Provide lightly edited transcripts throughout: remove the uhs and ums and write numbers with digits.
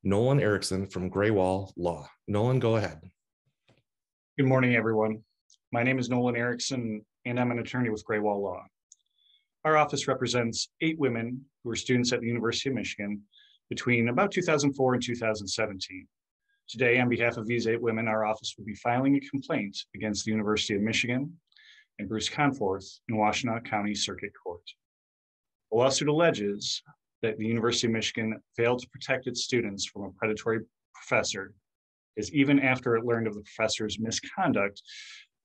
Nolan Erickson from Graywall Law. Nolan, go ahead. Good morning, everyone. My name is Nolan Erickson, and I'm an attorney with Graywall Law. Our office represents 8 women who were students at the University of Michigan between about 2004 and 2017. Today, on behalf of these 8 women, our office will be filing a complaint against the University of Michigan and Bruce Conforth in Washtenaw County Circuit Court. The lawsuit alleges that the University of Michigan failed to protect its students from a predatory professor, as even after it learned of the professor's misconduct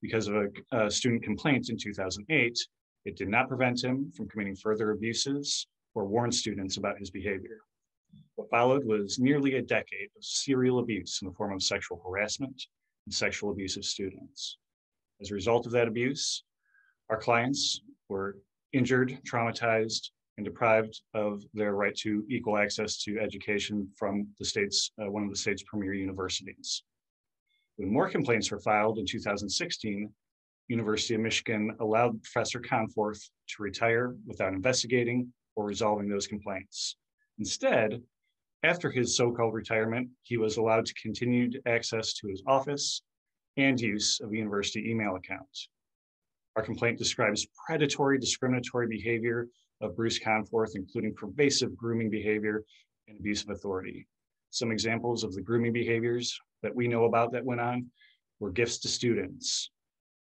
because of a student complaint in 2008, it did not prevent him from committing further abuses or warn students about his behavior. What followed was nearly a decade of serial abuse in the form of sexual harassment and sexual abuse of students. As a result of that abuse, our clients were injured, traumatized, and deprived of their right to equal access to education from the state's, one of the state's premier universities. When more complaints were filed in 2016, University of Michigan allowed Professor Conforth to retire without investigating or resolving those complaints. Instead, after his so-called retirement, he was allowed to continue access to his office and use of the university email account. Our complaint describes predatory, discriminatory behavior of Bruce Conforth, including pervasive grooming behavior and abuse of authority. Some examples of the grooming behaviors that we know about that went on were gifts to students,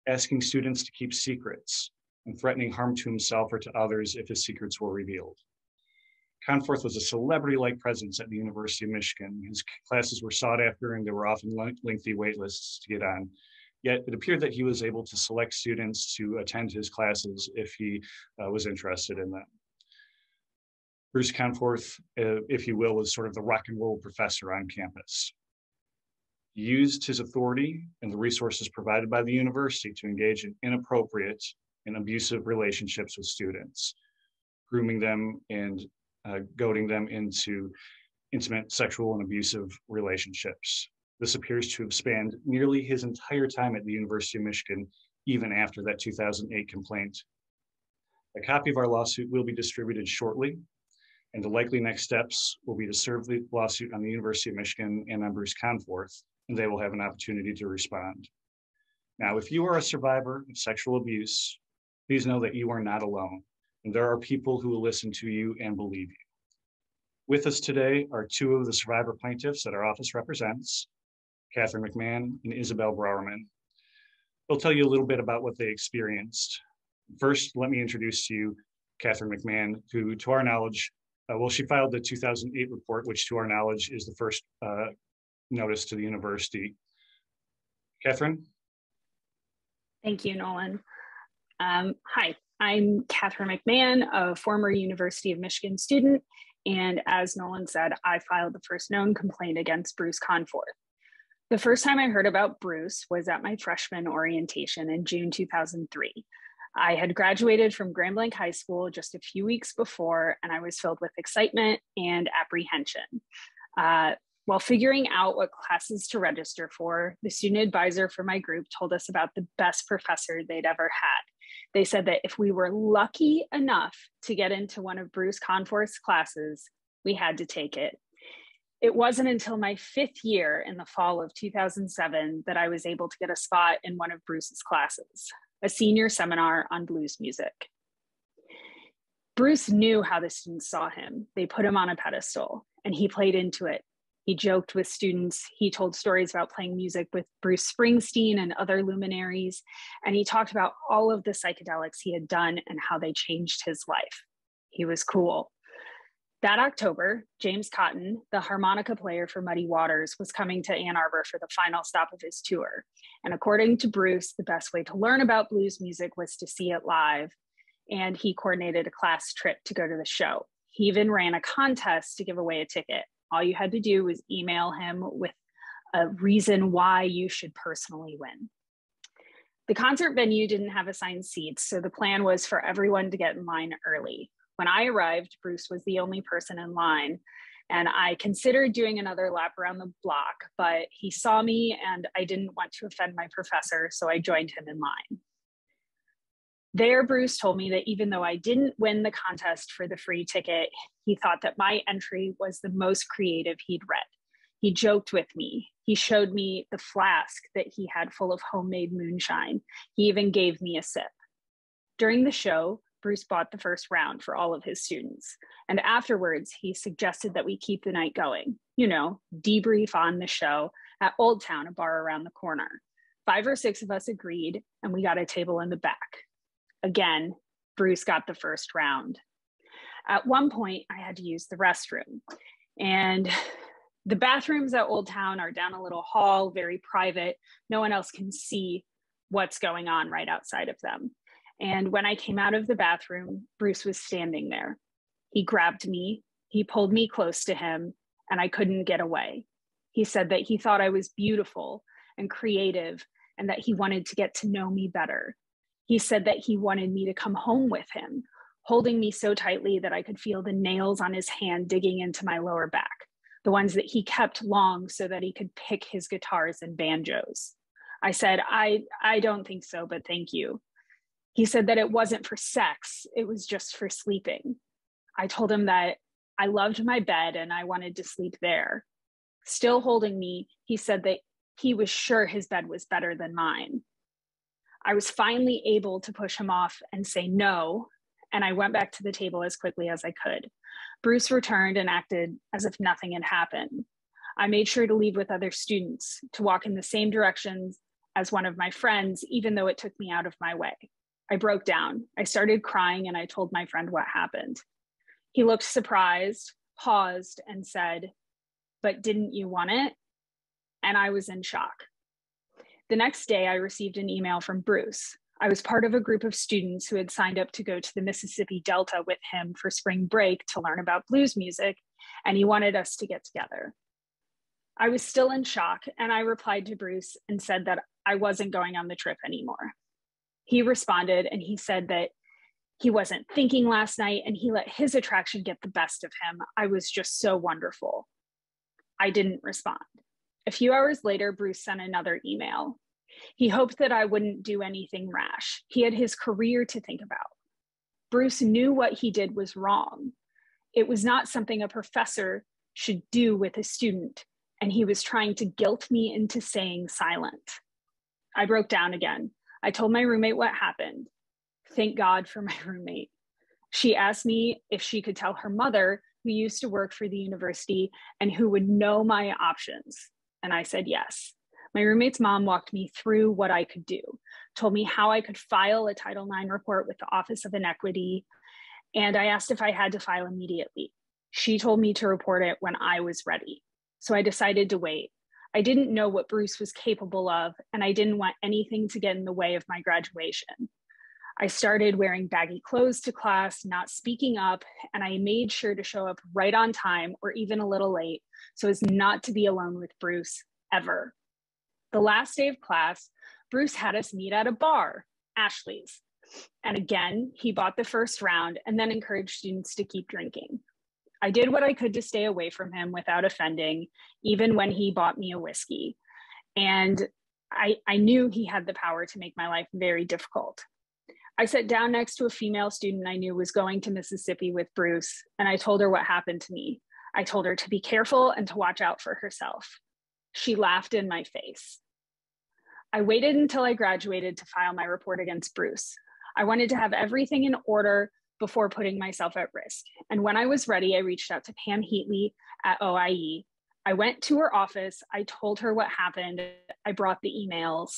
asking students to keep secrets, and threatening harm to himself or to others if his secrets were revealed. Conforth was a celebrity-like presence at the University of Michigan. His classes were sought after and there were often lengthy wait lists to get on. Yet it appeared that he was able to select students to attend his classes if he was interested in them. Bruce Conforth, if you will, was sort of the rock and roll professor on campus. He used his authority and the resources provided by the university to engage in inappropriate and abusive relationships with students, grooming them and goading them into intimate sexual and abusive relationships. This appears to have spanned nearly his entire time at the University of Michigan, even after that 2008 complaint. A copy of our lawsuit will be distributed shortly, and the likely next steps will be to serve the lawsuit on the University of Michigan and on Bruce Conforth, and they will have an opportunity to respond. Now, if you are a survivor of sexual abuse, please know that you are not alone, and there are people who will listen to you and believe you. With us today are 2 of the survivor plaintiffs that our office represents, Catherine McMahon and Isabel Browerman. They'll tell you a little bit about what they experienced. First, let me introduce to you Catherine McMahon, who, to our knowledge, she filed the 2008 report, which to our knowledge is the first notice to the university. Catherine? Thank you, Nolan. Hi, I'm Catherine McMahon, a former University of Michigan student, and as Nolan said, I filed the first known complaint against Bruce Conforth. The first time I heard about Bruce was at my freshman orientation in June 2003. I had graduated from Grand Blanc High School just a few weeks before, and I was filled with excitement and apprehension. While figuring out what classes to register for, the student advisor for my group told us about the best professor they'd ever had. They said that if we were lucky enough to get into one of Bruce Conforth's classes, we had to take it. It wasn't until my 5th year in the fall of 2007 that I was able to get a spot in one of Bruce's classes, a senior seminar on blues music. Bruce knew how the students saw him. They put him on a pedestal, and he played into it. He joked with students. He told stories about playing music with Bruce Springsteen and other luminaries, and he talked about all of the psychedelics he had done and how they changed his life. He was cool. That October, James Cotton, the harmonica player for Muddy Waters, was coming to Ann Arbor for the final stop of his tour. And according to Bruce, the best way to learn about blues music was to see it live. And he coordinated a class trip to go to the show. He even ran a contest to give away a ticket. All you had to do was email him with a reason why you should personally win. The concert venue didn't have assigned seats, so the plan was for everyone to get in line early. When I arrived, Bruce was the only person in line, and I considered doing another lap around the block, but he saw me and I didn't want to offend my professor, so I joined him in line. There, Bruce told me that even though I didn't win the contest for the free ticket, he thought that my entry was the most creative he'd read. He joked with me. He showed me the flask that he had full of homemade moonshine. He even gave me a sip. During the show, Bruce bought the first round for all of his students. And afterwards, he suggested that we keep the night going. You know, debrief on the show at Old Town, a bar around the corner. 5 or 6 of us agreed, and we got a table in the back. Again, Bruce got the first round. At one point, I had to use the restroom. And the bathrooms at Old Town are down a little hall, very private. No one else can see what's going on right outside of them. And when I came out of the bathroom, Bruce was standing there. He grabbed me, he pulled me close to him, and I couldn't get away. He said that he thought I was beautiful and creative and that he wanted to get to know me better. He said that he wanted me to come home with him, holding me so tightly that I could feel the nails on his hand digging into my lower back, the ones that he kept long so that he could pick his guitars and banjos. I said, I don't think so, but thank you. He said that it wasn't for sex, it was just for sleeping. I told him that I loved my bed and I wanted to sleep there. Still holding me, he said that he was sure his bed was better than mine. I was finally able to push him off and say no, and I went back to the table as quickly as I could. Bruce returned and acted as if nothing had happened. I made sure to leave with other students, to walk in the same directions as one of my friends, even though it took me out of my way. I broke down. I started crying and I told my friend what happened. He looked surprised, paused, and said, "But didn't you want it?" And I was in shock. The next day, I received an email from Bruce. I was part of a group of students who had signed up to go to the Mississippi Delta with him for spring break to learn about blues music, and he wanted us to get together. I was still in shock, and I replied to Bruce and said that I wasn't going on the trip anymore. He responded and he said that he wasn't thinking last night and he let his attraction get the best of him. I was just so wonderful. I didn't respond. A few hours later, Bruce sent another email. He hoped that I wouldn't do anything rash. He had his career to think about. Bruce knew what he did was wrong. It was not something a professor should do with a student, and he was trying to guilt me into staying silent. I broke down again. I told my roommate what happened. Thank God for my roommate. She asked me if she could tell her mother, who used to work for the university and who would know my options. And I said yes. My roommate's mom walked me through what I could do, told me how I could file a Title IX report with the Office of Inequity, and I asked if I had to file immediately. She told me to report it when I was ready. So I decided to wait. I didn't know what Bruce was capable of, and I didn't want anything to get in the way of my graduation. I started wearing baggy clothes to class, not speaking up, and I made sure to show up right on time or even a little late so as not to be alone with Bruce ever. The last day of class, Bruce had us meet at a bar, Ashley's. And again, he bought the first round and then encouraged students to keep drinking. I did what I could to stay away from him without offending, even when he bought me a whiskey. And I knew he had the power to make my life very difficult. I sat down next to a female student I knew was going to Mississippi with Bruce, and I told her what happened to me. I told her to be careful and to watch out for herself. She laughed in my face. I waited until I graduated to file my report against Bruce. I wanted to have everything in order before putting myself at risk. And when I was ready, I reached out to Pam Heatley at OIE. I went to her office. I told her what happened. I brought the emails,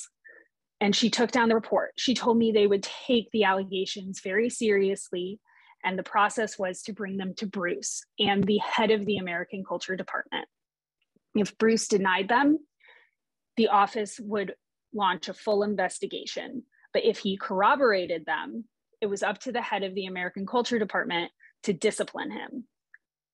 and she took down the report. She told me they would take the allegations very seriously, and the process was to bring them to Bruce and the head of the American Culture Department. If Bruce denied them, the office would launch a full investigation. But if he corroborated them, it was up to the head of the American Culture Department to discipline him.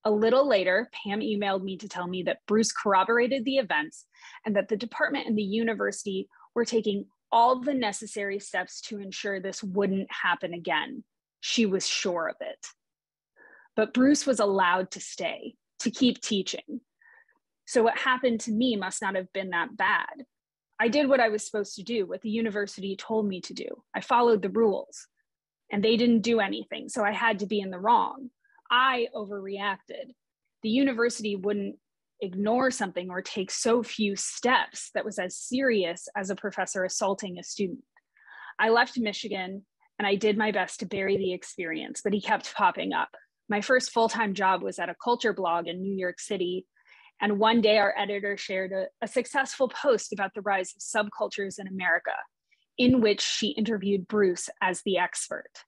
A little later, Pam emailed me to tell me that Bruce corroborated the events and that the department and the university were taking all the necessary steps to ensure this wouldn't happen again. She was sure of it. But Bruce was allowed to stay, to keep teaching. So what happened to me must not have been that bad. I did what I was supposed to do, what the university told me to do. I followed the rules. and they didn't do anything, so I had to be in the wrong. I overreacted. The university wouldn't ignore something or take so few steps that was as serious as a professor assaulting a student. I left Michigan and I did my best to bury the experience, but he kept popping up. My first full-time job was at a culture blog in New York City. And one day our editor shared a successful post about the rise of subcultures in America, in which she interviewed Bruce as the expert.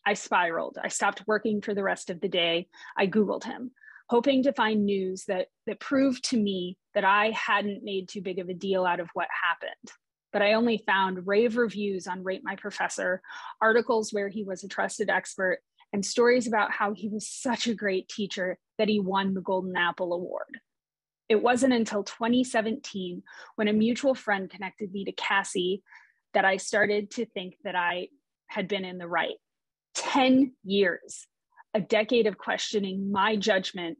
I spiraled. I stopped working for the rest of the day. I Googled him, hoping to find news that proved to me that I hadn't made too big of a deal out of what happened. But I only found rave reviews on Rate My Professor, articles where he was a trusted expert, and stories about how he was such a great teacher that he won the Golden Apple Award. It wasn't until 2017, when a mutual friend connected me to Cassie, that I started to think that I had been in the right. 10 years, a decade of questioning my judgment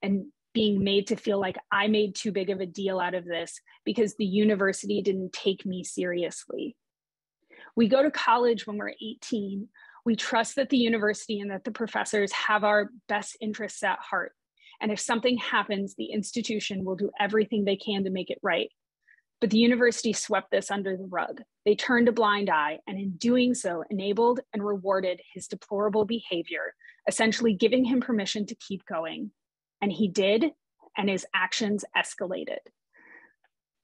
and being made to feel like I made too big of a deal out of this because the university didn't take me seriously. We go to college when we're 18. We trust that the university and that the professors have our best interests at heart. And if something happens, the institution will do everything they can to make it right. But the university swept this under the rug. They turned a blind eye, and in doing so, enabled and rewarded his deplorable behavior, essentially giving him permission to keep going. And he did, and his actions escalated.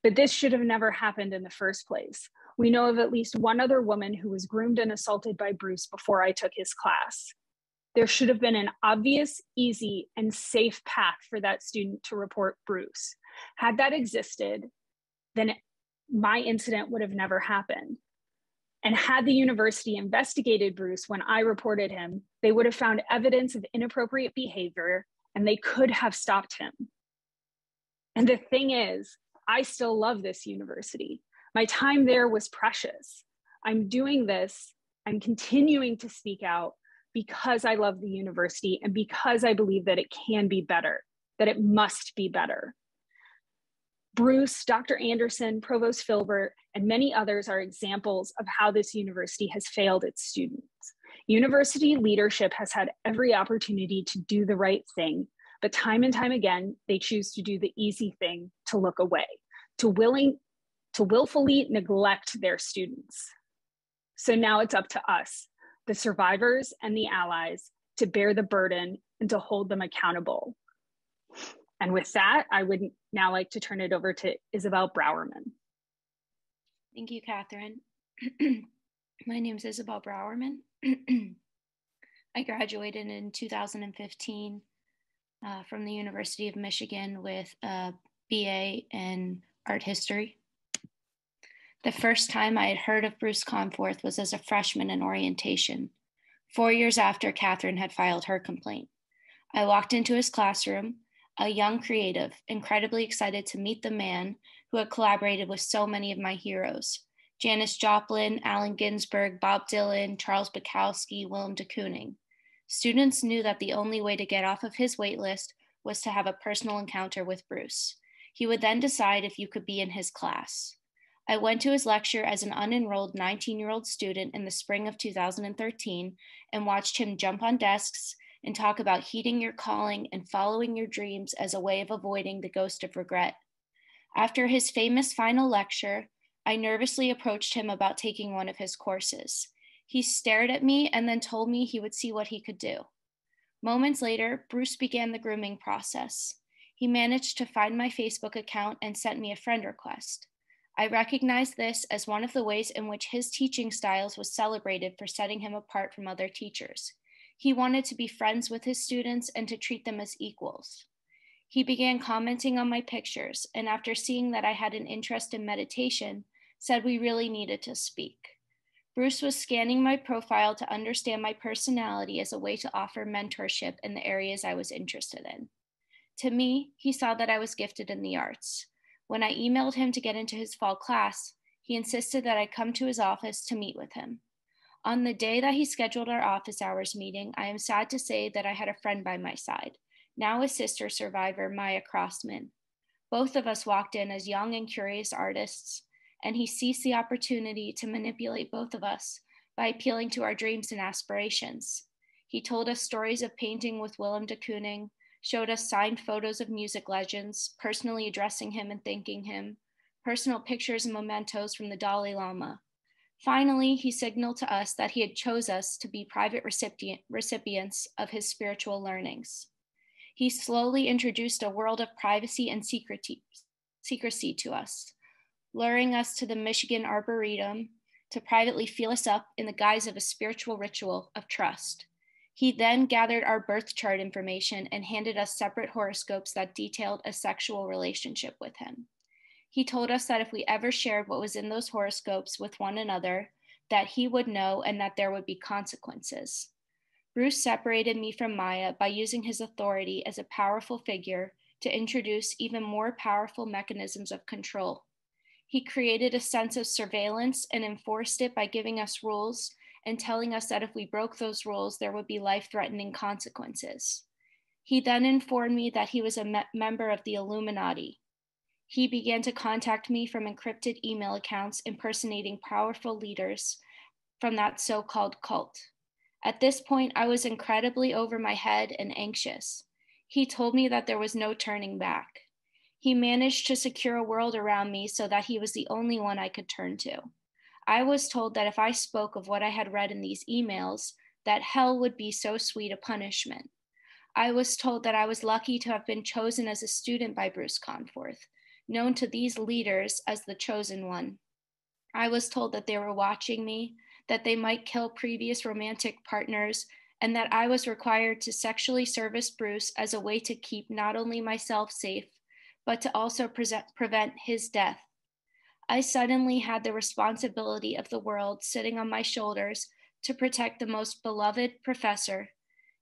But this should have never happened in the first place. We know of at least one other woman who was groomed and assaulted by Bruce before I took his class. There should have been an obvious, easy, and safe path for that student to report Bruce. Had that existed, then my incident would have never happened. And had the university investigated Bruce when I reported him, they would have found evidence of inappropriate behavior and they could have stopped him. And the thing is, I still love this university. My time there was precious. I'm doing this, I'm continuing to speak out because I love the university and because I believe that it can be better, that it must be better. Bruce, Dr. Anderson, Provost Filbert, and many others are examples of how this university has failed its students. University leadership has had every opportunity to do the right thing, but time and time again, they choose to do the easy thing, to look away, to willfully neglect their students. So now it's up to us, the survivors and the allies, to bear the burden and to hold them accountable. And with that, I would now like to turn it over to Isabel Browerman. Thank you, Catherine. My name is Isabel Browerman. I graduated in 2015 from the University of Michigan with a BA in art history. The first time I had heard of Bruce Conforth was as a freshman in orientation, 4 years after Catherine had filed her complaint. I walked into his classroom, a young creative, incredibly excited to meet the man who had collaborated with so many of my heroes: Janis Joplin, Allen Ginsberg, Bob Dylan, Charles Bukowski, Willem de Kooning. Students knew that the only way to get off of his wait list was to have a personal encounter with Bruce. He would then decide if you could be in his class. I went to his lecture as an unenrolled 19-year-old student in the spring of 2013 and watched him jump on desks and talk about heeding your calling and following your dreams as a way of avoiding the ghost of regret. After his famous final lecture, I nervously approached him about taking one of his courses. He stared at me and then told me he would see what he could do. Moments later, Bruce began the grooming process. He managed to find my Facebook account and sent me a friend request. I recognized this as one of the ways in which his teaching styles was celebrated for setting him apart from other teachers. He wanted to be friends with his students and to treat them as equals. He began commenting on my pictures, and after seeing that I had an interest in meditation, said we really needed to speak. Bruce was scanning my profile to understand my personality as a way to offer mentorship in the areas I was interested in. To me, he saw that I was gifted in the arts. When I emailed him to get into his fall class, he insisted that I come to his office to meet with him. On the day that he scheduled our office hours meeting, I am sad to say that I had a friend by my side, now a sister survivor, Maya Crossman. Both of us walked in as young and curious artists, and he seized the opportunity to manipulate both of us by appealing to our dreams and aspirations. He told us stories of painting with Willem de Kooning, showed us signed photos of music legends, personally addressing him and thanking him, personal pictures and mementos from the Dalai Lama. Finally, he signaled to us that he had chose us to be private recipients of his spiritual learnings. He slowly introduced a world of privacy and secrecy to us, luring us to the Michigan Arboretum to privately feel us up in the guise of a spiritual ritual of trust. He then gathered our birth chart information and handed us separate horoscopes that detailed a sexual relationship with him. He told us that if we ever shared what was in those horoscopes with one another, that he would know and that there would be consequences. Bruce separated me from Maya by using his authority as a powerful figure to introduce even more powerful mechanisms of control. He created a sense of surveillance and enforced it by giving us rules and telling us that if we broke those rules, there would be life-threatening consequences. He then informed me that he was a member of the Illuminati. He began to contact me from encrypted email accounts impersonating powerful leaders from that so-called cult. At this point, I was incredibly over my head and anxious. He told me that there was no turning back. He managed to secure a world around me so that he was the only one I could turn to. I was told that if I spoke of what I had read in these emails, that hell would be so sweet a punishment. I was told that I was lucky to have been chosen as a student by Bruce Conforth, known to these leaders as the chosen one. I was told that they were watching me, that they might kill previous romantic partners, and that I was required to sexually service Bruce as a way to keep not only myself safe, but to also prevent his death. I suddenly had the responsibility of the world sitting on my shoulders to protect the most beloved professor.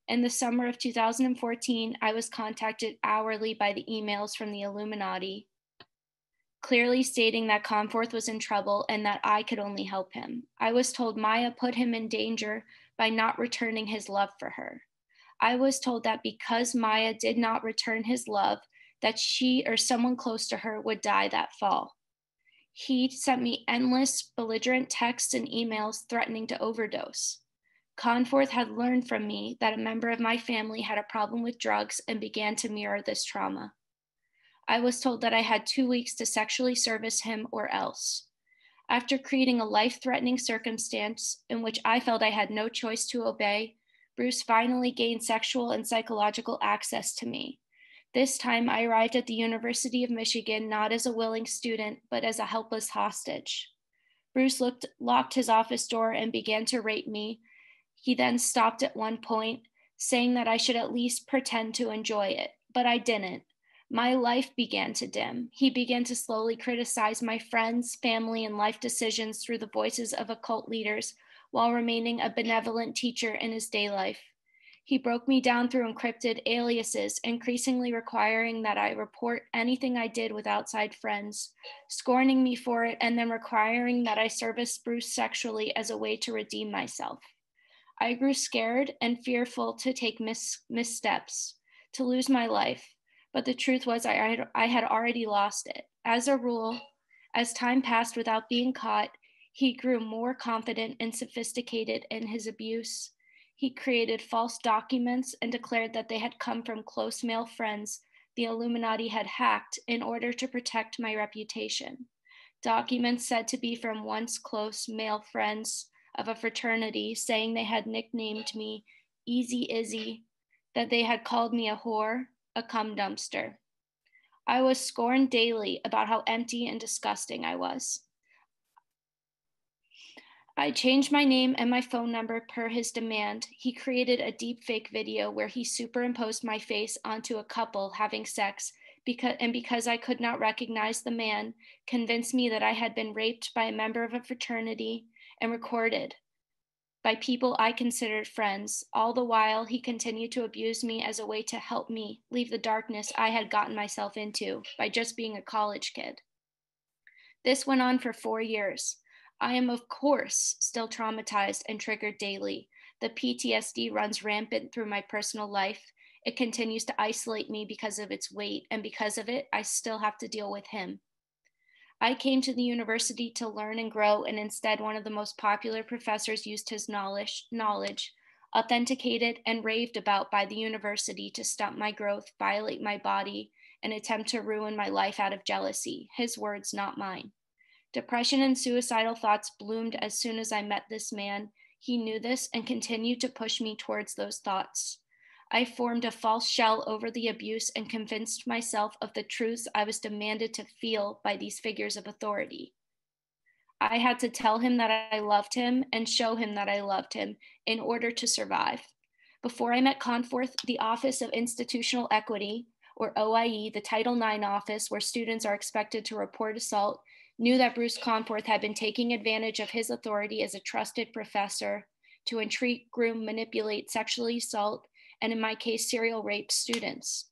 In the summer of 2014, I was contacted hourly by the emails from the Illuminati, clearly stating that Conforth was in trouble and that I could only help him. I was told Maya put him in danger by not returning his love for her. I was told that because Maya did not return his love, that she or someone close to her would die that fall. He sent me endless belligerent texts and emails threatening to overdose. Conforth had learned from me that a member of my family had a problem with drugs and began to mirror this trauma. I was told that I had 2 weeks to sexually service him or else. After creating a life-threatening circumstance in which I felt I had no choice to obey, Bruce finally gained sexual and psychological access to me. This time I arrived at the University of Michigan not as a willing student, but as a helpless hostage. Bruce locked his office door and began to rape me. He then stopped at one point, saying that I should at least pretend to enjoy it, but I didn't. My life began to dim. He began to slowly criticize my friends, family, and life decisions through the voices of occult leaders while remaining a benevolent teacher in his day life. He broke me down through encrypted aliases, increasingly requiring that I report anything I did with outside friends, scorning me for it, and then requiring that I service Bruce sexually as a way to redeem myself. I grew scared and fearful to take missteps, to lose my life. But the truth was I had already lost it. As a rule, as time passed without being caught, he grew more confident and sophisticated in his abuse. He created false documents and declared that they had come from close male friends the Illuminati had hacked in order to protect my reputation. Documents said to be from once close male friends of a fraternity, saying they had nicknamed me Easy Izzy, that they had called me a whore, a cum dumpster. I was scorned daily about how empty and disgusting I was. I changed my name and my phone number per his demand. He created a deepfake video where he superimposed my face onto a couple having sex because I could not recognize the man, convinced me that I had been raped by a member of a fraternity and recorded by people I considered friends. All the while, he continued to abuse me as a way to help me leave the darkness I had gotten myself into by just being a college kid. This went on for 4 years. I am, of course, still traumatized and triggered daily. The PTSD runs rampant through my personal life. It continues to isolate me because of its weight, and because of it, I still have to deal with him. I came to the university to learn and grow, and instead one of the most popular professors used his knowledge, authenticated and raved about by the university to stunt my growth, violate my body, and attempt to ruin my life out of jealousy. His words, not mine. Depression and suicidal thoughts bloomed as soon as I met this man. He knew this and continued to push me towards those thoughts. I formed a false shell over the abuse and convinced myself of the truths I was demanded to feel by these figures of authority. I had to tell him that I loved him and show him that I loved him in order to survive. Before I met Conforth, the Office of Institutional Equity, or OIE, the Title IX office where students are expected to report assault, knew that Bruce Conforth had been taking advantage of his authority as a trusted professor to entreat, groom, manipulate, sexually assault, and in my case, serial rape students.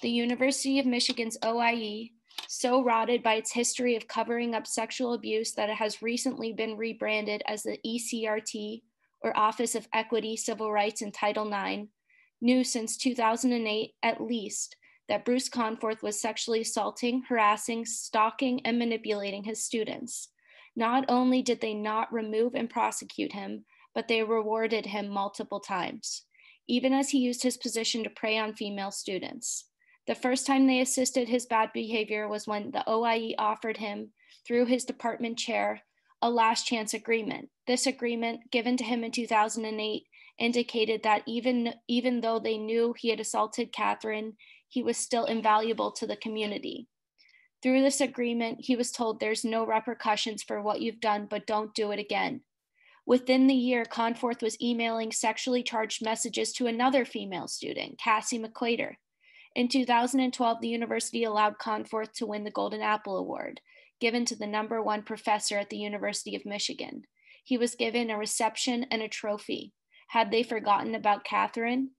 The University of Michigan's OIE, so rotted by its history of covering up sexual abuse that it has recently been rebranded as the ECRT, or Office of Equity, Civil Rights, and Title IX, knew since 2008 at least that Bruce Conforth was sexually assaulting, harassing, stalking, and manipulating his students. Not only did they not remove and prosecute him, but they rewarded him multiple times, even as he used his position to prey on female students. The first time they assisted his bad behavior was when the OIE offered him, through his department chair, a last chance agreement. This agreement, given to him in 2008, indicated that even though they knew he had assaulted Catherine, he was still invaluable to the community. Through this agreement, he was told there's no repercussions for what you've done, but don't do it again. Within the year, Conforth was emailing sexually charged messages to another female student, Cassie McQuater. In 2012, the university allowed Conforth to win the Golden Apple Award, given to the #1 professor at the University of Michigan. He was given a reception and a trophy. Had they forgotten about Catherine?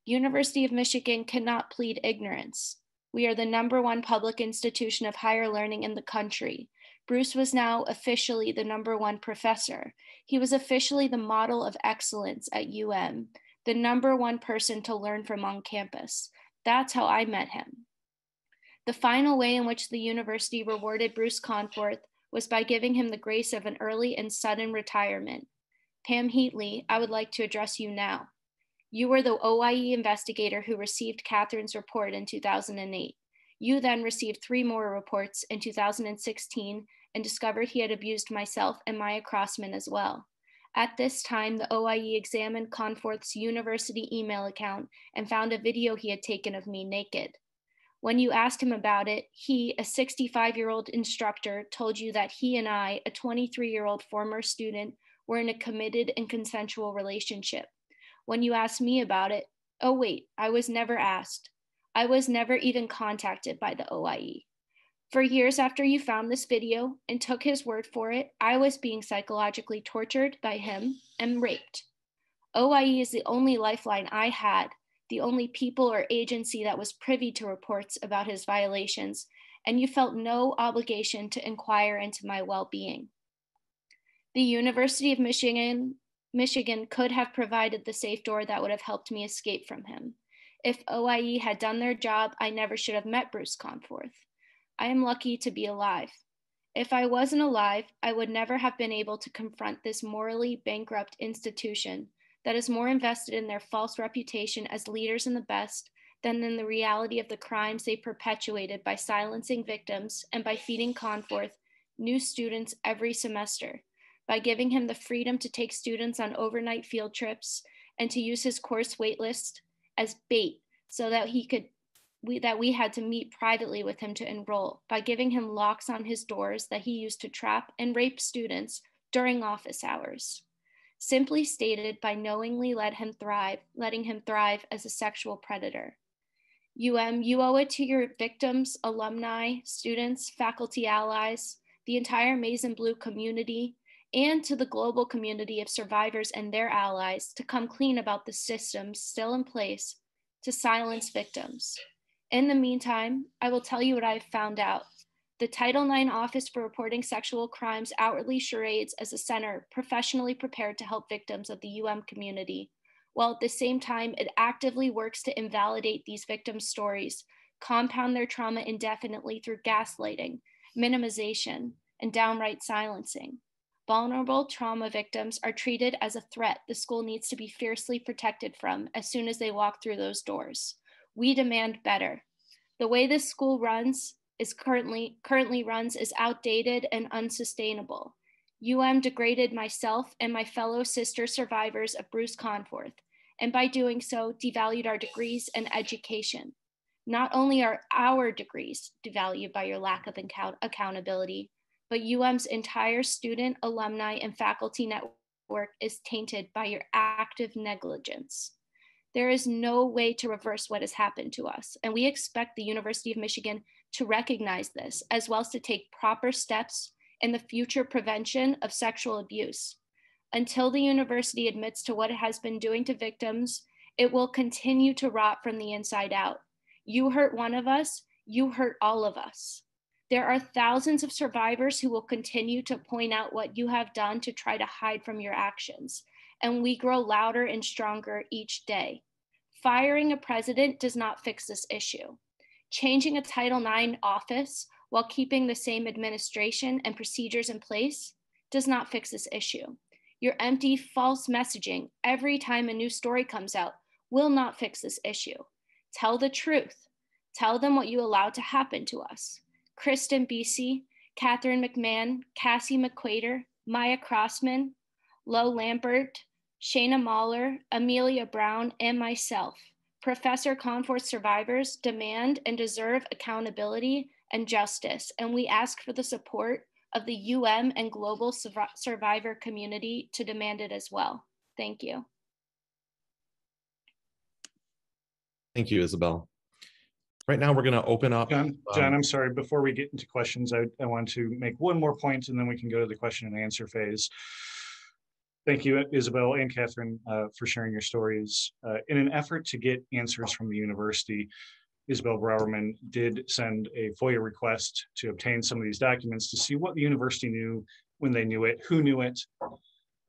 University of Michigan cannot plead ignorance. We are the #1 public institution of higher learning in the country. Bruce was now officially the #1 professor. He was officially the model of excellence at UM, the #1 person to learn from on campus. That's how I met him. The final way in which the university rewarded Bruce Conforth was by giving him the grace of an early and sudden retirement. Pam Heatley, I would like to address you now. You were the OIE investigator who received Catherine's report in 2008. You then received 3 more reports in 2016 and discovered he had abused myself and Maya Crossman as well. At this time, the OIE examined Conforth's university email account and found a video he had taken of me naked. When you asked him about it, he, a 65-year-old instructor, told you that he and I, a 23-year-old former student, were in a committed and consensual relationship. When you asked me about it, oh wait, I was never asked. I was never even contacted by the OIE. For years after you found this video and took his word for it, I was being psychologically tortured by him and raped. OIE is the only lifeline I had, the only people or agency that was privy to reports about his violations, and you felt no obligation to inquire into my well-being. The University of Michigan could have provided the safe door that would have helped me escape from him. If OIE had done their job, I never should have met Bruce Conforth. I am lucky to be alive. If I wasn't alive, I would never have been able to confront this morally bankrupt institution that is more invested in their false reputation as leaders in the best than in the reality of the crimes they perpetuated by silencing victims and by feeding Conforth new students every semester, by giving him the freedom to take students on overnight field trips and to use his course waitlist as bait so that we had to meet privately with him to enroll, by giving him locks on his doors that he used to trap and rape students during office hours. Simply stated, by knowingly letting him thrive as a sexual predator. You owe it to your victims, alumni, students, faculty allies, the entire Maize and Blue community, and to the global community of survivors and their allies to come clean about the systems still in place to silence victims. In the meantime, I will tell you what I've found out. The Title IX Office for Reporting Sexual Crimes outwardly charades as a center professionally prepared to help victims of the UM community, while at the same time it actively works to invalidate these victims' stories, compound their trauma indefinitely through gaslighting, minimization, and downright silencing. Vulnerable trauma victims are treated as a threat the school needs to be fiercely protected from as soon as they walk through those doors. We demand better. The way this school currently runs is outdated and unsustainable. degraded myself and my fellow sister survivors of Bruce Conforth, and by doing so, devalued our degrees and education. Not only are our degrees devalued by your lack of accountability, but UM's entire student, alumni, and faculty network is tainted by your active negligence. There is no way to reverse what has happened to us, and we expect the University of Michigan to recognize this, as well as to take proper steps in the future prevention of sexual abuse. Until the university admits to what it has been doing to victims, it will continue to rot from the inside out. You hurt one of us, you hurt all of us. There are thousands of survivors who will continue to point out what you have done to try to hide from your actions, and we grow louder and stronger each day. Firing a president does not fix this issue. Changing a Title IX office while keeping the same administration and procedures in place does not fix this issue. Your empty, false messaging every time a new story comes out will not fix this issue. Tell the truth. Tell them what you allowed to happen to us. Kristen Beacey, Catherine McMahon, Cassie McQuater, Maya Crossman, Lo Lambert, Shayna Mahler, Amelia Brown, and myself, Professor Conforth survivors, demand and deserve accountability and justice, and we ask for the support of the and global survivor community to demand it as well. Thank you. Thank you, Isabel. Right now, we're going to open up. John, I'm sorry, before we get into questions, I want to make one more point and then we can go to the question and answer phase. Thank you, Isabel and Catherine, for sharing your stories. In an effort to get answers from the university, Isabel Browerman did send a FOIA request to obtain some of these documents to see what the university knew when they knew it, who knew it.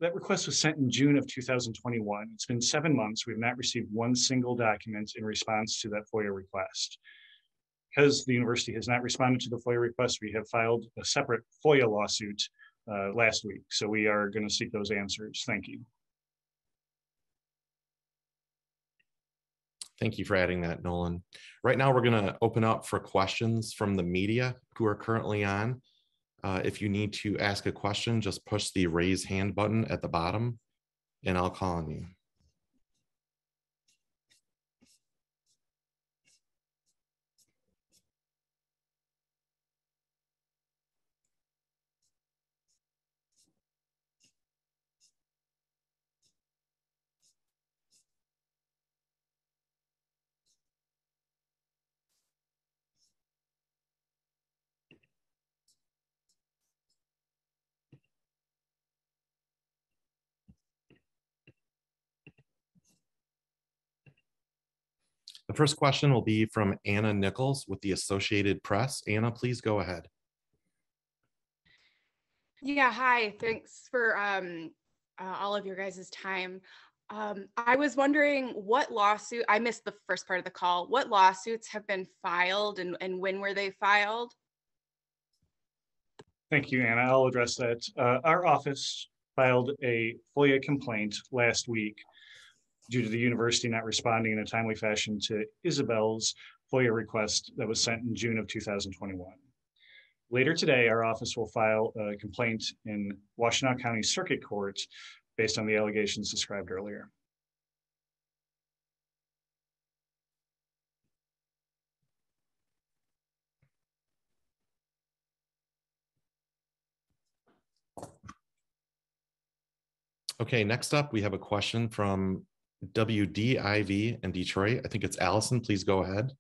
That request was sent in June of 2021. It's been 7 months. We've not received one single document in response to that FOIA request. Because the university has not responded to the FOIA request, we have filed a separate FOIA lawsuit last week. So we are going to seek those answers. Thank you. Thank you for adding that, Nolan. Right now, we're going to open up for questions from the media who are currently on. If you need to ask a question, just push the raise hand button at the bottom and I'll call on you. The first question will be from Anna Nichols with the Associated Press. Anna, please go ahead. Yeah, hi. Thanks for all of your guys' time. I was wondering what lawsuit, I missed the first part of the call, what lawsuits have been filed and when were they filed? Thank you, Anna. I'll address that. Our office filed a FOIA complaint last week due to the university not responding in a timely fashion to Isabel's FOIA request that was sent in June of 2021. Later today, our office will file a complaint in Washtenaw County Circuit Court based on the allegations described earlier. Okay, next up, we have a question from WDIV in Detroit. I think it's Allison. Please go ahead.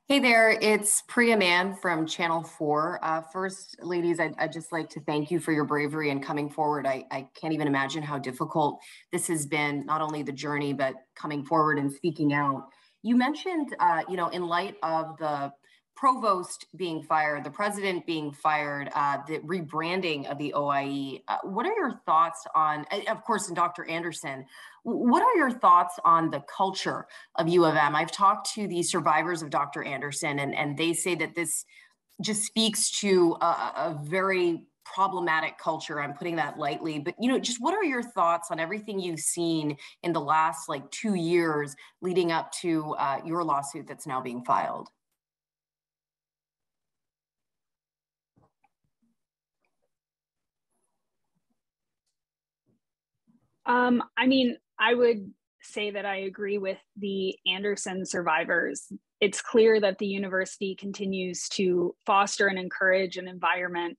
Hey there, it's Priya Mann from Channel 4. First, ladies, I'd just like to thank you for your bravery in coming forward. I can't even imagine how difficult this has been, not only the journey, but coming forward and speaking out. You mentioned, in light of the provost being fired, the president being fired, the rebranding of the OIE. What are your thoughts on, of course, and Dr. Anderson, what are your thoughts on the culture of U of M? I've talked to the survivors of Dr. Anderson, and they say that this just speaks to a very problematic culture. I'm putting that lightly, but just what are your thoughts on everything you've seen in the last 2 years leading up to your lawsuit that's now being filed? I mean, I would say that I agree with the Anderson survivors. It's clear that the university continues to foster and encourage an environment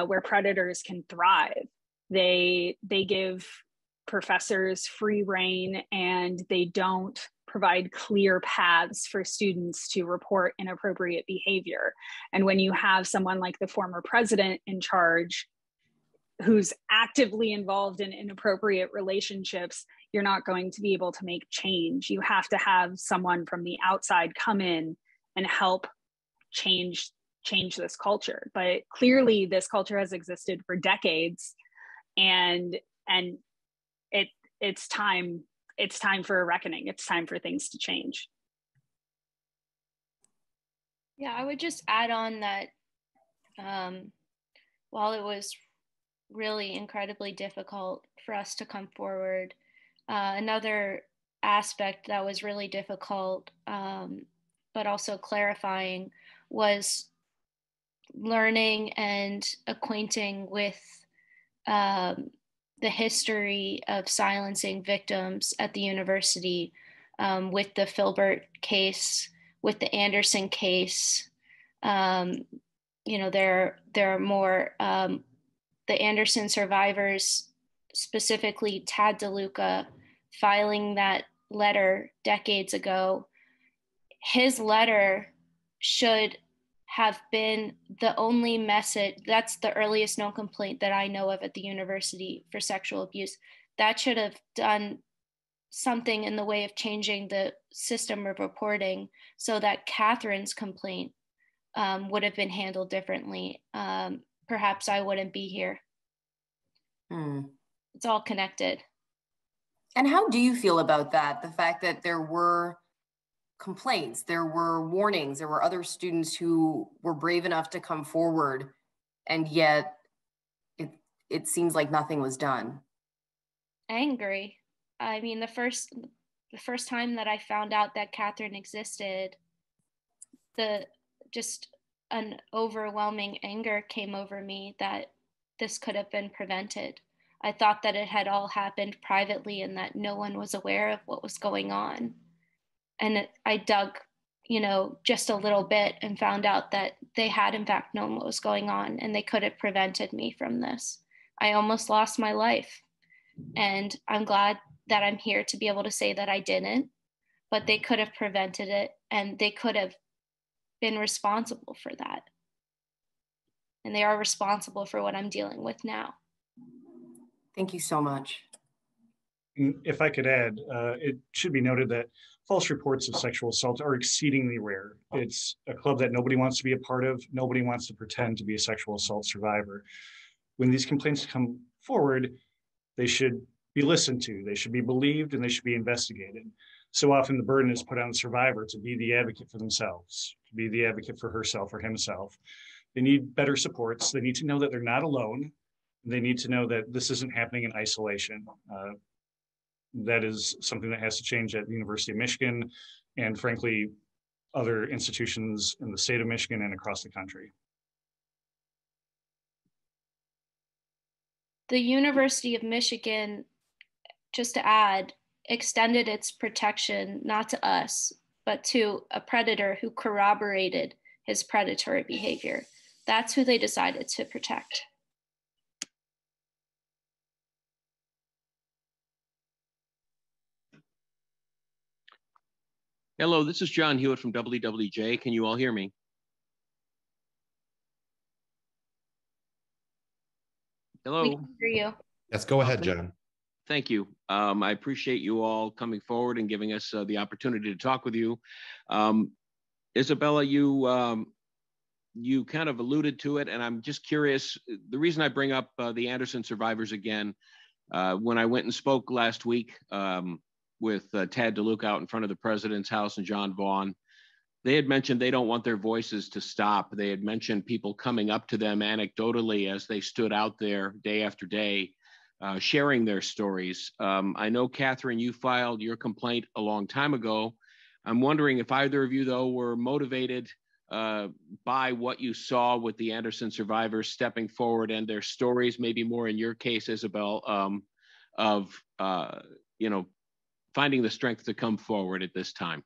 where predators can thrive. They give professors free rein, and they don't provide clear paths for students to report inappropriate behavior. And when you have someone like the former president in charge who's actively involved in inappropriate relationships, you're not going to be able to make change. You have to have someone from the outside come in and help change this culture. But clearly this culture has existed for decades, and it's time for a reckoning. It's time for things to change. Yeah, I would just add on that while it was really incredibly difficult for us to come forward, another aspect that was really difficult, but also clarifying, was learning and acquainting with the history of silencing victims at the university, with the Filbert case, with the Anderson case. There are more, the Anderson survivors, specifically Tad DeLuca, filing that letter decades ago. His letter should have been the only message. That's the earliest known complaint that I know of at the university for sexual abuse. That should have done something in the way of changing the system of reporting so that Catherine's complaint would have been handled differently. Perhaps I wouldn't be here. It's all connected. And how do you feel about that? The fact that there were complaints, there were warnings, there were other students who were brave enough to come forward, and yet it seems like nothing was done. Angry. I mean, the first time that I found out that Catherine existed, just an overwhelming anger came over me that this could have been prevented. I thought that it had all happened privately and that no one was aware of what was going on. And I dug, just a little bit and found out that they had in fact known what was going on, and they could have prevented me from this. I almost lost my life, and I'm glad that I'm here to be able to say that I didn't, but they could have prevented it, and they could have been responsible for that. And they are responsible for what I'm dealing with now. Thank you so much. If I could add, it should be noted that false reports of sexual assault are exceedingly rare. It's a club that nobody wants to be a part of. Nobody wants to pretend to be a sexual assault survivor. When these complaints come forward, they should be listened to, they should be believed, and they should be investigated. So often the burden is put on the survivor to be the advocate for themselves, to be the advocate for herself or himself. They need better supports. They need to know that they're not alone. They need to know that this isn't happening in isolation. That is something that has to change at the University of Michigan and, frankly, other institutions in the state of Michigan and across the country. The University of Michigan, just to add, extended its protection not to us, but to a predator who corroborated his predatory behavior. That's who they decided to protect. Hello, this is John Hewitt from WWJ. Can you all hear me? Hello. We can hear you. Yes, go ahead, John. Thank you. I appreciate you all coming forward and giving us the opportunity to talk with you. Isabella, you kind of alluded to it, and I'm just curious. The reason I bring up the Anderson survivors again, when I went and spoke last week with Tad DeLuca out in front of the president's house and John Vaughn, they had mentioned they don't want their voices to stop. They had mentioned people coming up to them anecdotally as they stood out there day after day, sharing their stories. I know, Catherine, you filed your complaint a long time ago. I'm wondering if either of you, though, were motivated by what you saw with the Anderson survivors stepping forward and their stories, maybe more in your case, Isabel, of finding the strength to come forward at this time.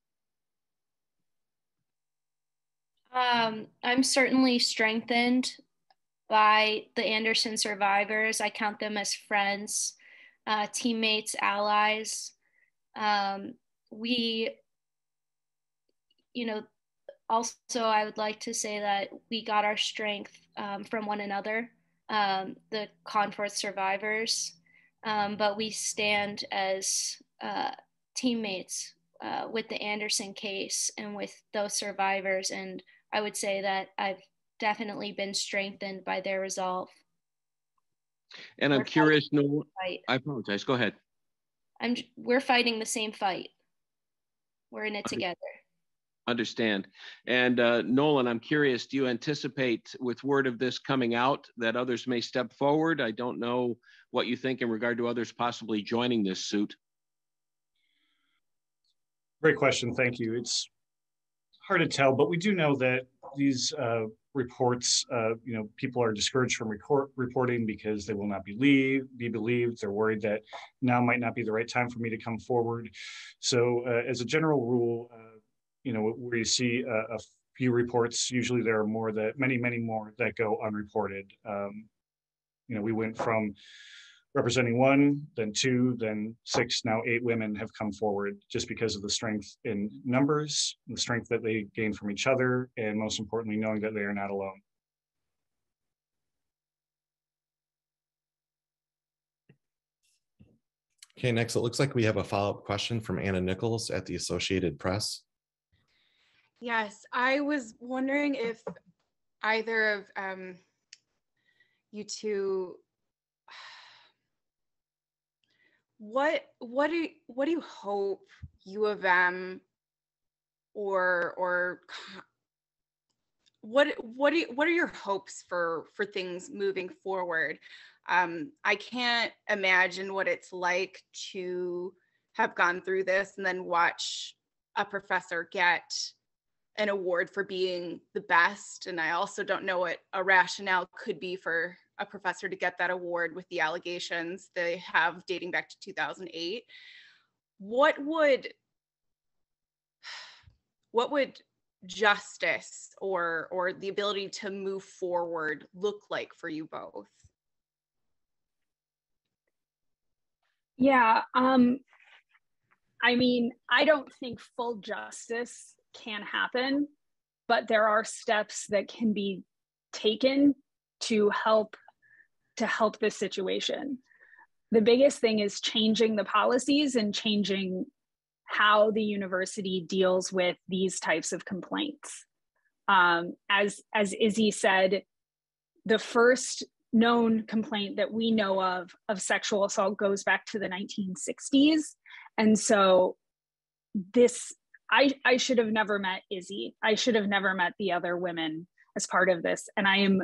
I'm certainly strengthened by the Anderson survivors. I count them as friends, teammates, allies. Also, I would like to say that we got our strength from one another, the Conforth survivors, but we stand as teammates with the Anderson case and with those survivors. And I would say that I've definitely been strengthened by their resolve. And I'm curious, no, I apologize, go ahead. We're fighting the same fight. We're in it together. Understand. And Nolan, I'm curious, do you anticipate with word of this coming out that others may step forward? I don't know what you think in regard to others possibly joining this suit. Great question, thank you. It's hard to tell, but we do know that these reports, people are discouraged from reporting because they will not be believed. They're worried that now might not be the right time for me to come forward. So as a general rule, where you see a few reports, usually there are many more that go unreported. We went from representing 1, then 2, then 6, now 8 women have come forward just because of the strength in numbers, the strength that they gain from each other, and most importantly, knowing that they are not alone. Okay, next, it looks like we have a follow-up question from Anna Nichols at the Associated Press. Yes, I was wondering if either of you two, what do you hope U of M or what are your hopes for things moving forward? I can't imagine what it's like to have gone through this and then watch a professor get an award for being the best. And I also don't know what a rationale could be for a professor to get that award with the allegations they have dating back to 2008. What would justice or the ability to move forward look like for you both? Yeah, I don't think full justice can happen, but there are steps that can be taken to help this situation. The biggest thing is changing the policies and changing how the university deals with these types of complaints. As Izzy said, the first known complaint that we know of sexual assault goes back to the 1960s. And so I should have never met Izzy. I should have never met the other women as part of this. And I am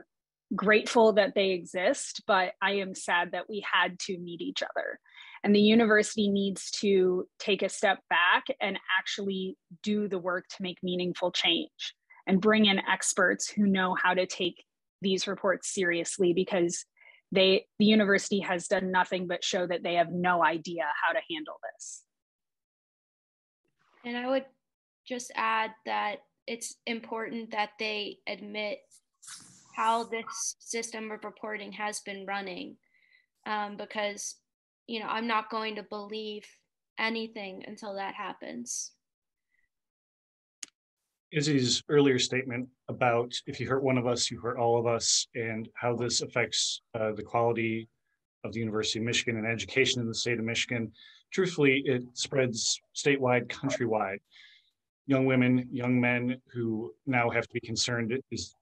grateful that they exist, but I am sad that we had to meet each other. And the university needs to take a step back and actually do the work to make meaningful change and bring in experts who know how to take these reports seriously, because the university has done nothing but show that they have no idea how to handle this. And I would just add that it's important that they admit how this system of reporting has been running, because I'm not going to believe anything until that happens. Izzy's earlier statement about if you hurt one of us, you hurt all of us, and how this affects the quality of the University of Michigan and education in the state of Michigan. Truthfully, it spreads statewide, countrywide. Young women, young men who now have to be concerned, is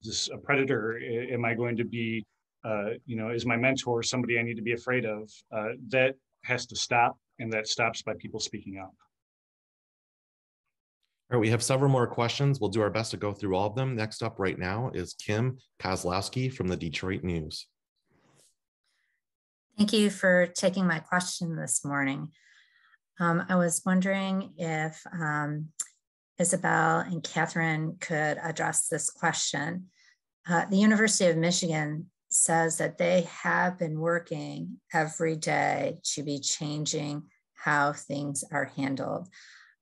this a predator? Am I going to be, is my mentor somebody I need to be afraid of? That has to stop, and that stops by people speaking up. All right, we have several more questions. We'll do our best to go through all of them. Next up right now is Kim Kozlowski from the Detroit News. Thank you for taking my question this morning. I was wondering if Isabel and Catherine could address this question. The University of Michigan says that they have been working every day to be changing how things are handled.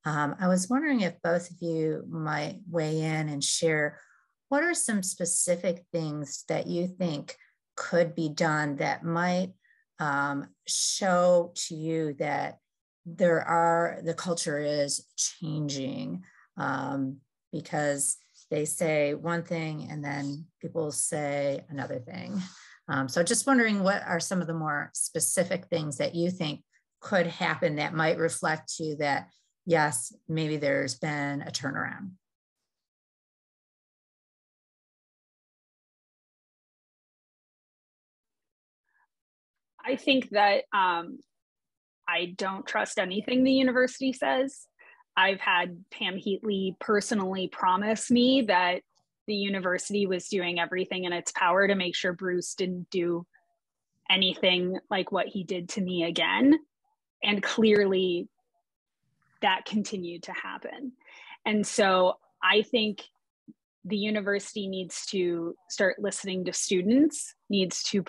I was wondering if both of you might weigh in and share what are some specific things that you think could be done that might show to you that the culture is changing, because they say one thing and then people say another thing. So just wondering, what are some of the more specific things that you think could happen that might reflect to you that, yes, maybe there's been a turnaround? I think that I don't trust anything the university says. I've had Pam Heatley personally promise me that the university was doing everything in its power to make sure Bruce didn't do anything like what he did to me again. And clearly that continued to happen. And so I think the university needs to start listening to students, needs to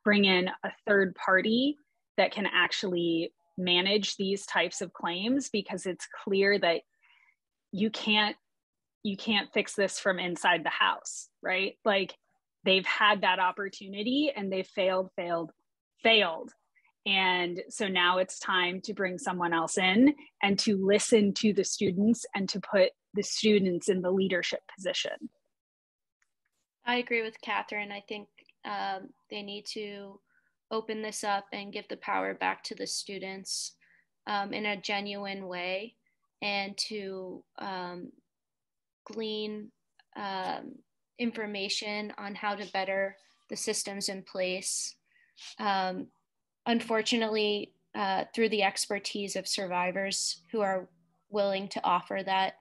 bring in a third party that can actually manage these types of claims, because it's clear that you can't fix this from inside the house, right? Like, they've had that opportunity and they failed. And so now it's time to bring someone else in and to listen to the students and to put the students in the leadership position. I agree with Catherine. I think they need to open this up and give the power back to the students in a genuine way, and to glean information on how to better the systems in place. Unfortunately, through the expertise of survivors who are willing to offer that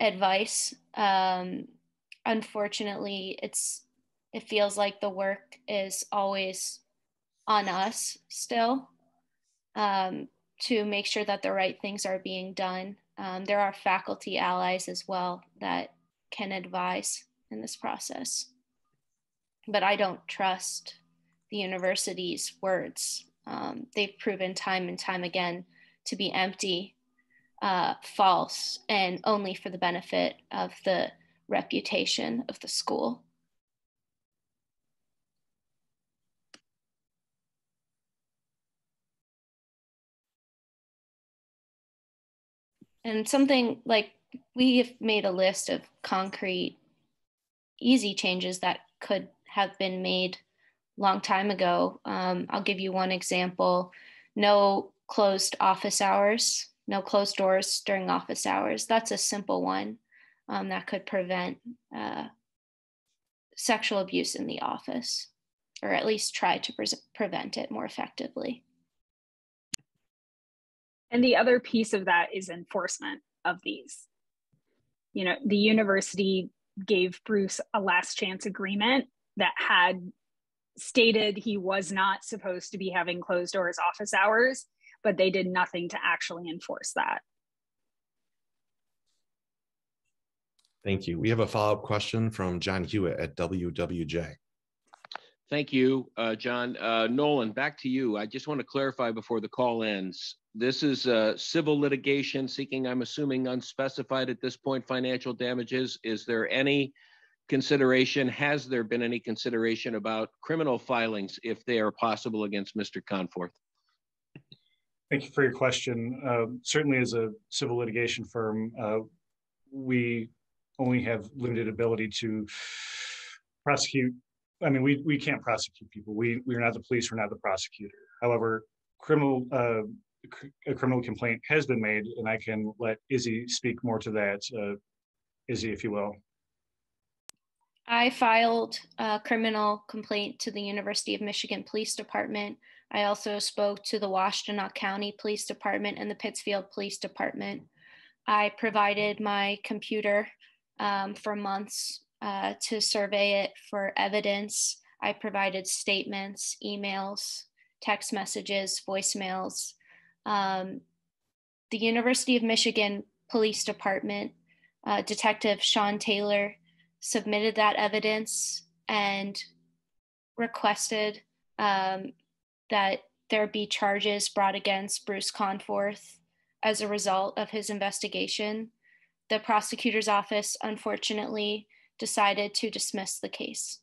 advice, unfortunately, it feels like the work is always on us still, to make sure that the right things are being done. There are faculty allies as well that can advise in this process. But I don't trust the university's words. They've proven time and time again to be empty, false, and only for the benefit of the reputation of the school. And something like, we have made a list of concrete, easy changes that could have been made long time ago. I'll give you one example. No closed office hours, no closed doors during office hours. That's a simple one that could prevent sexual abuse in the office, or at least try to prevent it more effectively. And the other piece of that is enforcement of these. You know, the university gave Bruce a last chance agreement that had stated he was not supposed to be having closed doors office hours, but they did nothing to actually enforce that. Thank you. We have a follow-up question from John Hewitt at WWJ. Thank you, John. Nolan, back to you. I just want to clarify before the call ends. This is civil litigation seeking, I'm assuming, unspecified at this point, financial damages. Is there any consideration, has there been any consideration about criminal filings, if they are possible, against Mr. Conforth? Thank you for your question. Certainly, as a civil litigation firm, we only have limited ability to prosecute. I mean, we can't prosecute people. We're not the police. We're not the prosecutor. However, a criminal complaint has been made, and I can let Izzy speak more to that. Izzy, if you will. I filed a criminal complaint to the University of Michigan Police Department. I also spoke to the Washtenaw County Police Department and the Pittsfield Police Department. I provided my computer for months to survey it for evidence. I provided statements, emails, text messages, voicemails. The University of Michigan Police Department, Detective Sean Taylor, submitted that evidence and requested that there be charges brought against Bruce Conforth as a result of his investigation. The prosecutor's office, unfortunately, decided to dismiss the case.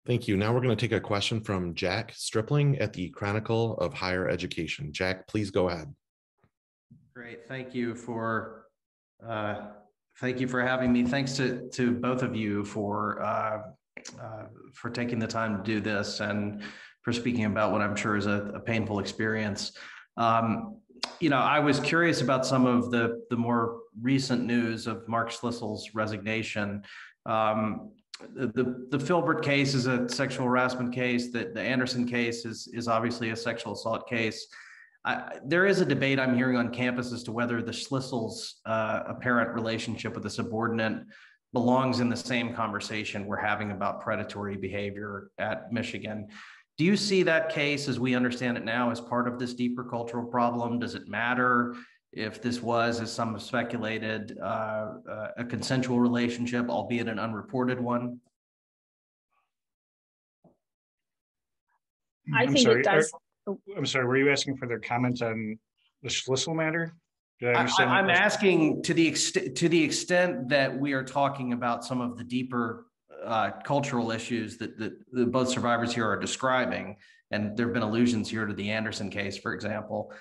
Thank you. Now we're going to take a question from Jack Stripling at the Chronicle of Higher Education. Jack, please go ahead. Great. Thank you for having me. Thanks to both of you for taking the time to do this and for speaking about what I'm sure is a painful experience. I was curious about some of the more recent news of Mark Schlissel's resignation. The Filbert case is a sexual harassment case. The Anderson case is obviously a sexual assault case. There is a debate I'm hearing on campus as to whether the Schlissel's apparent relationship with a subordinate belongs in the same conversation we're having about predatory behavior at Michigan. Do you see that case, as we understand it now, as part of this deeper cultural problem? Does it matter if this was, as some have speculated, a consensual relationship, albeit an unreported one? I think it does. I'm sorry, were you asking for their comment on the Schlissel matter? Did I understand? I'm asking to the extent that we are talking about some of the deeper cultural issues that both survivors here are describing, and there have been allusions here to the Anderson case, for example.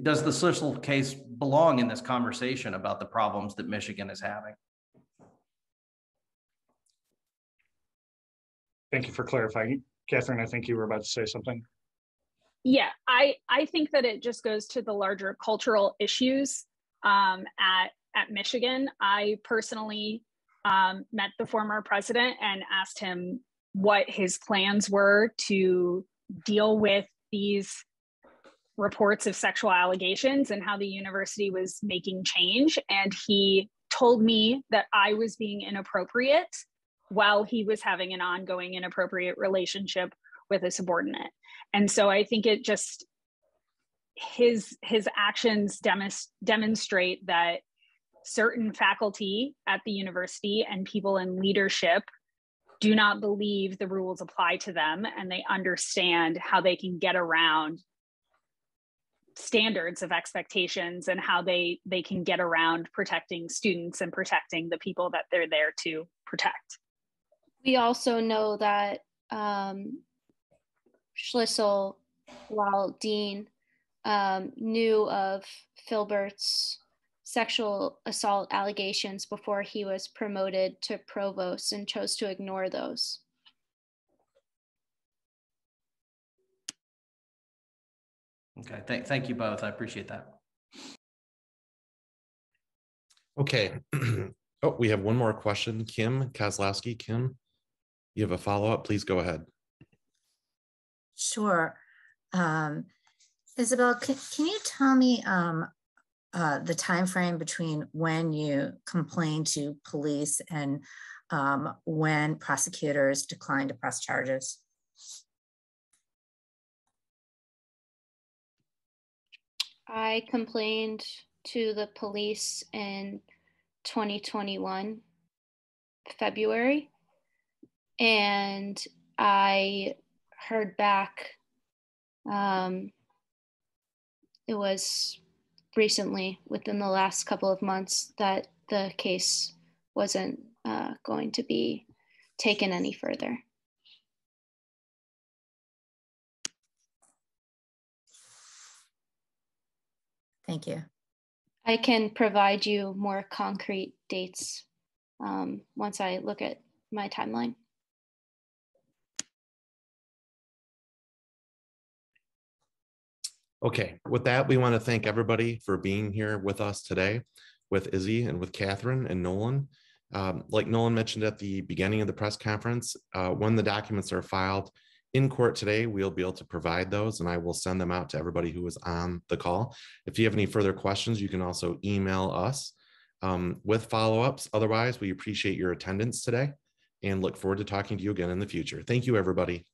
Does the Schlissel case belong in this conversation about the problems that Michigan is having? Thank you for clarifying. Catherine, I think you were about to say something. Yeah, I think that it just goes to the larger cultural issues at Michigan. I personally met the former president and asked him what his plans were to deal with these reports of sexual allegations and how the university was making change. And he told me that I was being inappropriate while he was having an ongoing inappropriate relationship with a subordinate. And so I think it just, his actions demonstrate that certain faculty at the university and people in leadership do not believe the rules apply to them, and they understand how they can get around standards of expectations and how they can get around protecting students and protecting the people that they're there to protect. We also know that Schlissel, while dean, knew of Filbert's sexual assault allegations before he was promoted to provost and chose to ignore those. Okay, thank you both. I appreciate that. Okay. Oh, we have one more question. Kim Kozlowski. Kim, you have a follow-up? Please go ahead. Sure. Isabel, can you tell me the time frame between when you complained to police and when prosecutors declined to press charges? I complained to the police in 2021, February, and I heard back, it was recently, within the last couple of months, that the case wasn't going to be taken any further. Thank you. I can provide you more concrete dates once I look at my timeline. Okay, with that, we want to thank everybody for being here with us today, with Izzy and with Catherine and Nolan. Like Nolan mentioned at the beginning of the press conference, when the documents are filed, in court today, we'll be able to provide those, and I will send them out to everybody who was on the call. If you have any further questions, you can also email us with follow-ups. Otherwise, we appreciate your attendance today and look forward to talking to you again in the future. Thank you, everybody.